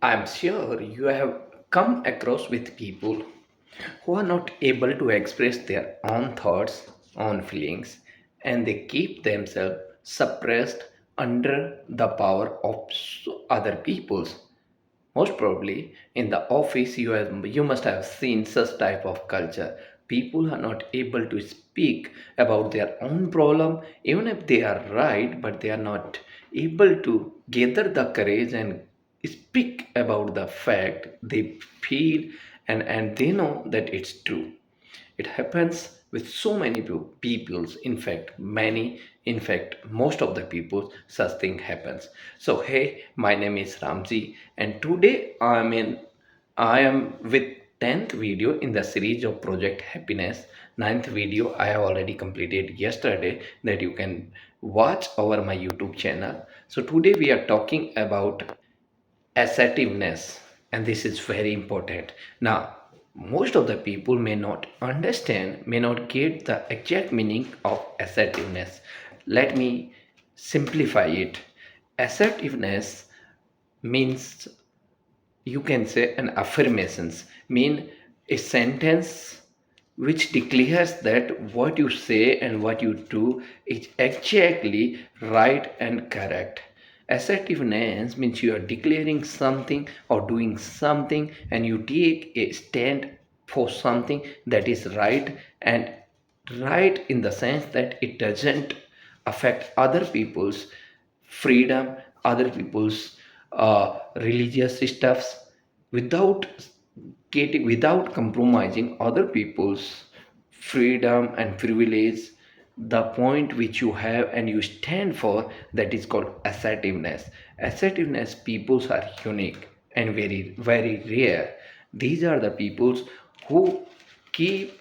I'm sure you have come across with people who are not able to express their own thoughts, own feelings, and they keep themselves suppressed under the power of other people's. Most probably in the office you must have seen such type of culture. People are not able to speak about their own problem even if they are right, but they are not able to gather the courage and speak about the fact they feel, and they know that it's true. It happens with so many peoples. In fact, most of the people, such thing happens. So, hey, my name is Ramji, and today I am with 10th video in the series of Project Happiness. Ninth video I have already completed yesterday that you can watch over my YouTube channel. So, today we are talking about assertiveness, and this is very important. Now, most of the people may not understand, may not get the exact meaning of assertiveness. Let me simplify it. Assertiveness means, you can say, an affirmations, mean a sentence which declares that what you say and what you do is exactly right and correct. Assertiveness means you are declaring something or doing something, and you take a stand for something that is right, and right in the sense that it doesn't affect other people's freedom, other people's religious stuffs, without without compromising other people's freedom and privilege. The point which you have and you stand for, that is called assertiveness. Assertiveness peoples are unique and very rare. These are the peoples who keep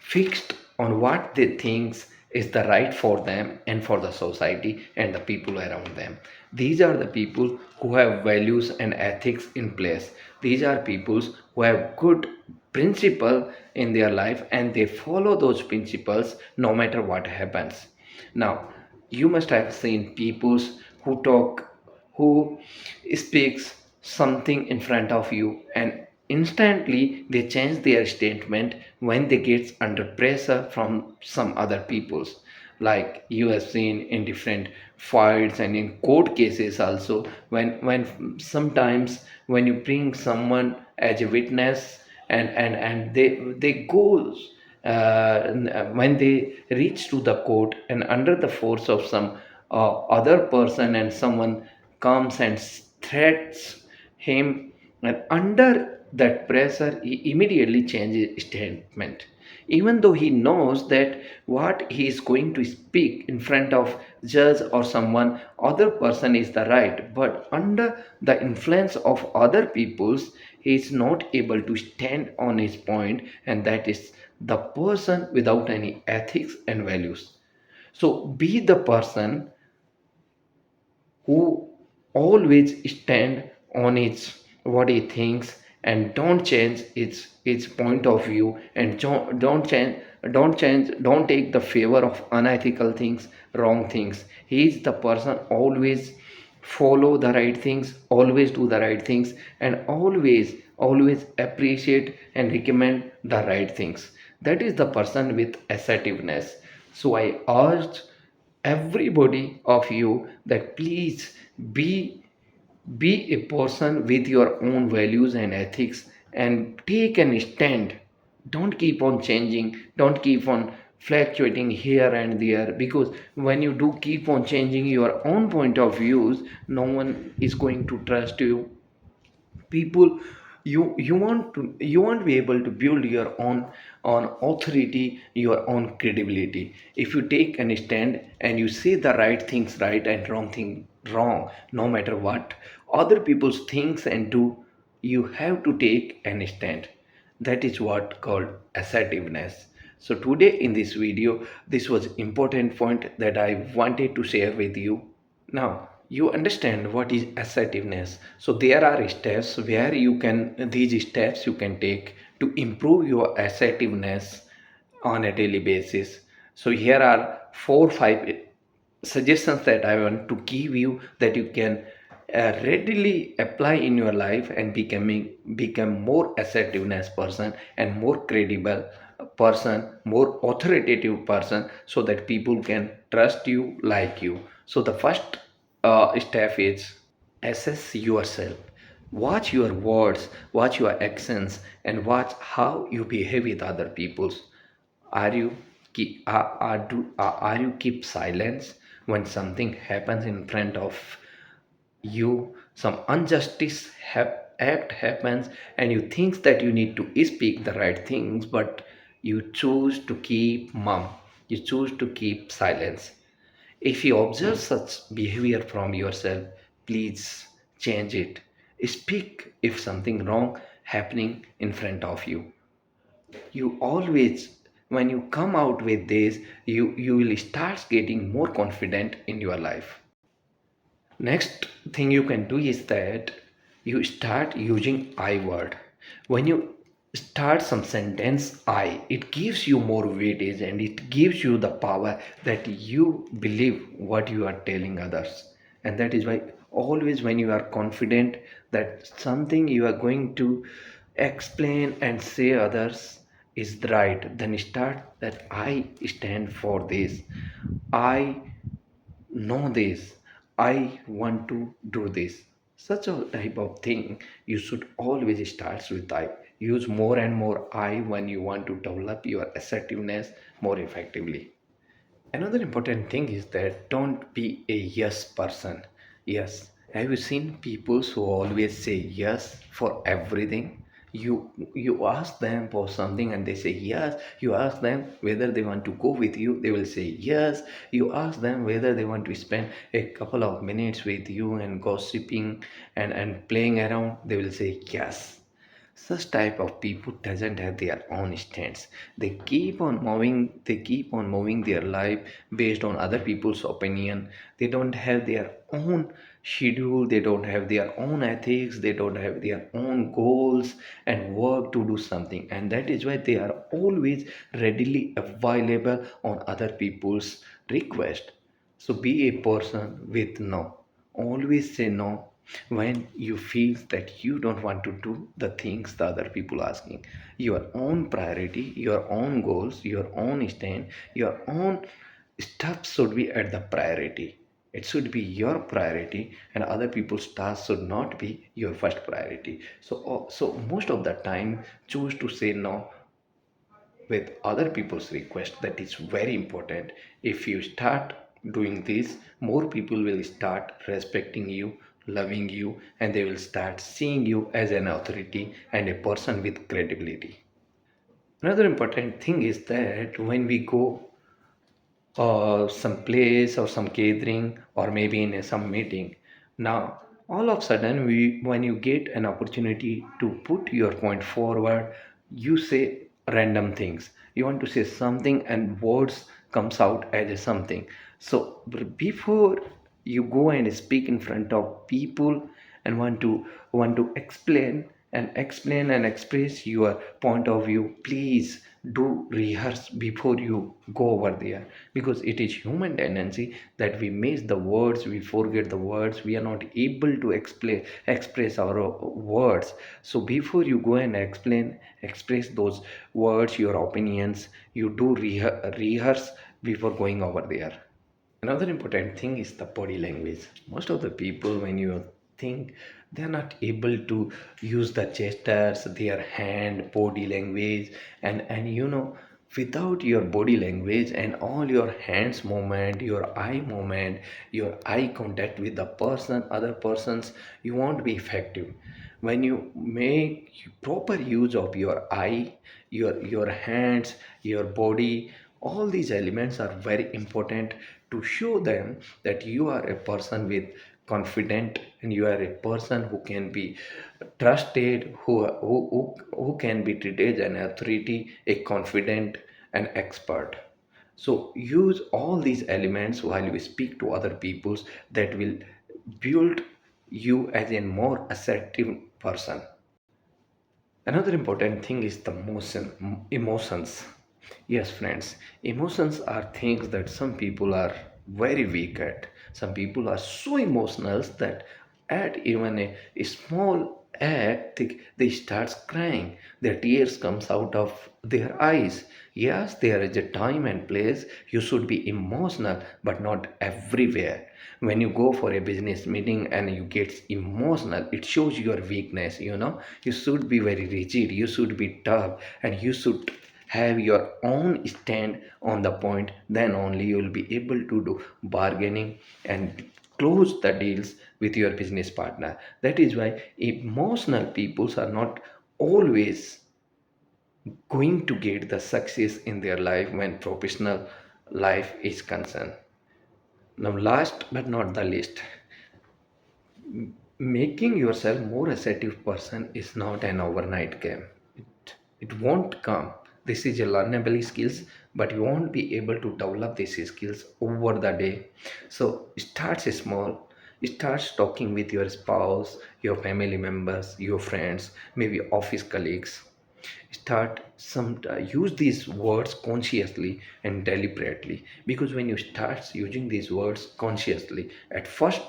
fixed on what they think is the right for them and for the society and the people around them. These are the people who have values and ethics in place. These are people who have good principle in their life, and they follow those principles no matter what happens. Now, you must have seen peoples who talk, who speaks something in front of you, and instantly they change their statement when they get under pressure from some other peoples. Like you have seen in different fights and in court cases also, when sometimes when you bring someone as a witness, and they goes, when they reach to the court and under the force of some other person, and someone comes and threats him, and under that pressure he immediately changes statement, even though he knows that what he is going to speak in front of judge or someone other person is the right, but under the influence of other peoples he is not able to stand on his point, and that is the person without any ethics and values. So be the person who always stand on its what he thinks, and don't change its point of view, and don't take the favor of unethical things, wrong things. He is the person always follow the right things, always do the right things, and always appreciate and recommend the right things. That is the person with assertiveness. So I urge everybody of you that please be be a person with your own values and ethics, and take an stand. Don't keep on changing, don't keep on fluctuating here and there, because when you do keep on changing your own point of views, no one is going to trust you. People, you won't be able to build your own authority, your own credibility. If you take an stand and you say the right things right and wrong thing wrong, no matter what other people thinks and do, you have to take an stand. That is what called assertiveness. So today in this video, this was important point that I wanted to share with you. Now you understand what is assertiveness. So there are steps where you can, these steps you can take to improve your assertiveness on a daily basis. So here are 4 5 suggestions that I want to give you, that you can readily apply in your life and become more assertiveness person and more credible person, more authoritative person, so that people can trust you, like you. So the first step is assess yourself. Watch your words, watch your actions, and watch how you behave with other people's. Are you are you keep silence when something happens in front of you? Some injustice act happens, and you think that you need to speak the right things, but you choose to keep mum. You choose to keep silence. If you observe such behavior from yourself, please change it. Speak if something wrong happening in front of you. You always, when you come out with this, you will start getting more confident in your life. Next thing you can do is that you start using I word. When you start some sentence I, it gives you more weightage and it gives you the power that you believe what you are telling others. And that is why always when you are confident that something you are going to explain and say others is right, then start that I stand for this. I know this. I want to do this. Such a type of thing you should always start with I. Use more and more I when you want to develop your assertiveness more effectively. Another important thing is that don't be a yes person. Yes. Have you seen people who always say yes for everything? You ask them for something and they say yes. You ask them whether they want to go with you, they will say yes. You ask them whether they want to spend a couple of minutes with you and gossiping and playing around, they will say yes. Such type of people doesn't have their own stance. They keep on moving their life based on other people's opinion. They don't have their own schedule, they don't have their own ethics, they don't have their own goals and work to do something, and that is why they are always readily available on other people's request. So be a person with no. Always say no when you feel that you don't want to do the things the other people asking. Your own priority, your own goals, your own stand, your own stuff should be at the priority. It should be your priority, and other people's tasks should not be your first priority. So most of the time, choose to say no with other people's request. That is very important. If you start doing this, more people will start respecting you, loving you, and they will start seeing you as an authority and a person with credibility. Another important thing is that when we go some place or some gathering or maybe in some meeting, now all of a sudden we when you get an opportunity to put your point forward, you say random things. You want to say something and words comes out as a something. So before you go and speak in front of people and want to explain and express your point of view, please do rehearse before you go over there, because it is human tendency that we miss the words, we forget the words, we are not able to express our words. So before you go and express those words, your opinions, you do rehearse before going over there. Another important thing is the body language. Most of the people, when you think, they are not able to use the gestures, their hand, body language, and without your body language and all your hands movement, your eye movement, your eye contact with the person, other persons, you won't be effective. When you make proper use of your eye, your hands, your body, all these elements are very important to show them that you are a person with confident and you are a person who can be trusted, who can be treated as an authority, a confident and expert. So use all these elements while you speak to other peoples, that will build you as a more assertive person. Another important thing is the emotions. Yes, friends, emotions are things that some people are very weak at. Some people are so emotional that at even a small act, they start crying. Their tears comes out of their eyes. Yes, there is a time and place. You should be emotional, but not everywhere. When you go for a business meeting and you get emotional, it shows your weakness. You should be very rigid. You should be tough, and you should have your own stand on the point. Then only you will be able to do bargaining and close the deals with your business partner. That is why emotional peoples are not always going to get the success in their life when professional life is concerned. Now, last but not the least, making yourself more assertive person is not an overnight game. It won't come. This is a learnable skills, but you won't be able to develop these skills over the day. So start small. Start talking with your spouse, your family members, your friends, maybe office colleagues. Start some use these words consciously and deliberately, because when you start using these words consciously, at first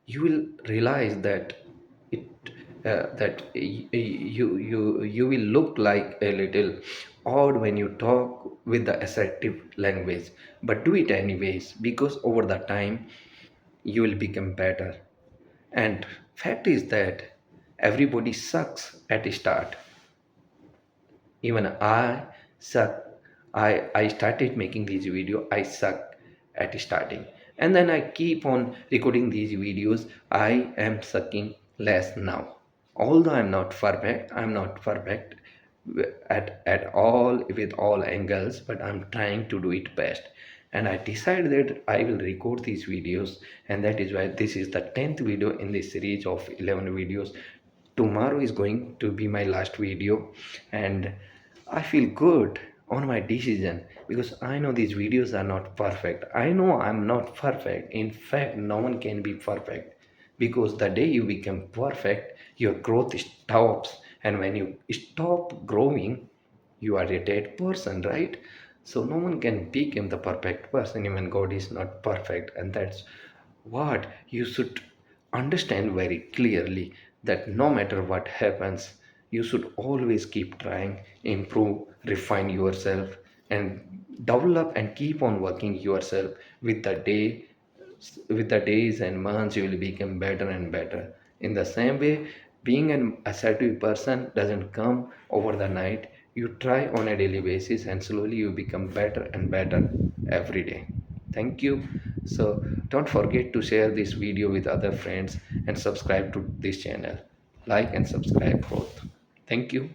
you will realize that it you will look like a little odd when you talk with the assertive language, but do it anyways, because over the time you will become better. And fact is that everybody sucks at the start. Even I suck. I started making these videos, I suck at starting, and then I keep on recording these videos. I am sucking less now, although I'm not perfect at all with all angles, but I'm trying to do it best. And I decided that I will record these videos, and that is why this is the 10th video in this series of 11 videos. Tomorrow is going to be my last video, and I feel good on my decision, because I know these videos are not perfect. I know I'm not perfect. In fact, no one can be perfect, because the day you become perfect, your growth stops. And when you stop growing, you are a dead person, right? So no one can become the perfect person. Even God is not perfect, and that's what you should understand very clearly, that no matter what happens, you should always keep trying, improve, refine yourself, and develop and keep on working yourself. With the days and months, you will become better and better. In the same way, being an assertive person doesn't come over the night. You try on a daily basis, and slowly you become better and better every day. Thank you. So don't forget to share this video with other friends, and subscribe to this channel. Like and subscribe both. Thank you.